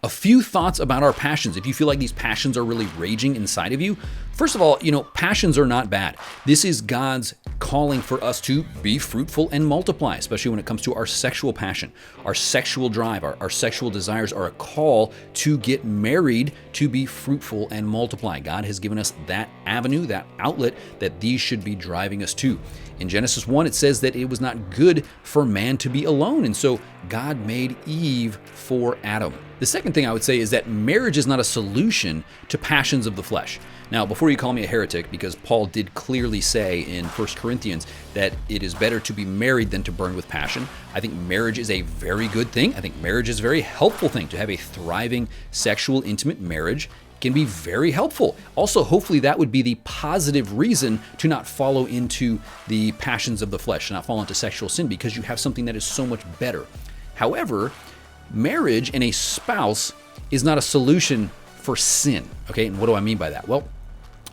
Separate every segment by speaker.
Speaker 1: A few thoughts about our passions. If you feel like these passions are really raging inside of you, first of all, passions are not bad. This is God's calling for us to be fruitful and multiply, especially when it comes to our sexual passion, our sexual drive, our sexual desires are a call to get married, to be fruitful and multiply. God has given us that avenue, that outlet that these should be driving us to. In Genesis 1, it says that it was not good for man to be alone, and so God made Eve for Adam. The second thing I would say is that marriage is not a solution to passions of the flesh. Now, before you call me a heretic, because Paul did clearly say in 1 Corinthians that it is better to be married than to burn with passion, I think marriage is a very good thing. I think marriage is a very helpful thing. To have a thriving sexual, intimate marriage can be very helpful. Also, hopefully that would be the positive reason to not follow into the passions of the flesh, not fall into sexual sin, because you have something that is so much better. However, marriage and a spouse is not a solution for sin. Okay, and what do I mean by that? Well,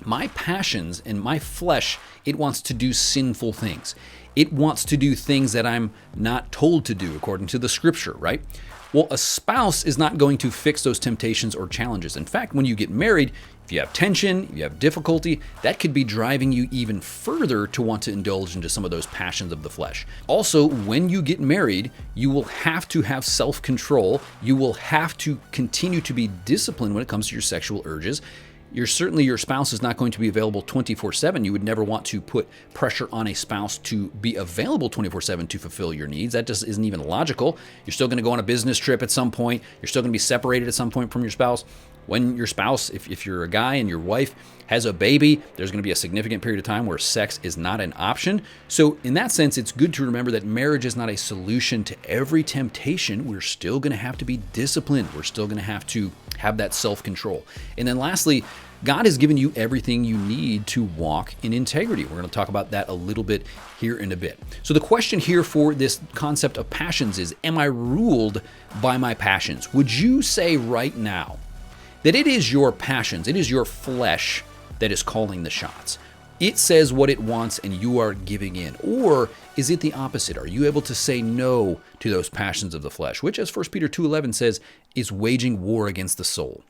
Speaker 1: my passions and my flesh, it wants to do sinful things. It wants to do things that I'm not told to do according to the scripture, right? Well, a spouse is not going to fix those temptations or challenges. In fact, when you get married, if you have tension, if you have difficulty, that could be driving you even further to want to indulge into some of those passions of the flesh. Also, when you get married, you will have to have self-control. You will have to continue to be disciplined when it comes to your sexual urges. Certainly your spouse is not going to be available 24/7. You would never want to put pressure on a spouse to be available 24/7 to fulfill your needs. That just isn't even logical. You're still going to go on a business trip at some point. You're still going to be separated at some point from your spouse. When your spouse, if you're a guy and your wife has a baby, there's going to be a significant period of time where sex is not an option. So in that sense, it's good to remember that marriage is not a solution to every temptation. We're still going to have to be disciplined. We're still going to have that self-control. And then lastly, God has given you everything you need to walk in integrity. We're going to talk about that a little bit here in a bit. So the question here for this concept of passions is, am I ruled by my passions? Would you say right now that it is your passions, it is your flesh that is calling the shots? It says what it wants and you are giving in. Or is it the opposite? Are you able to say no to those passions of the flesh, which, as 1 Peter 2:11 says, is waging war against the soul?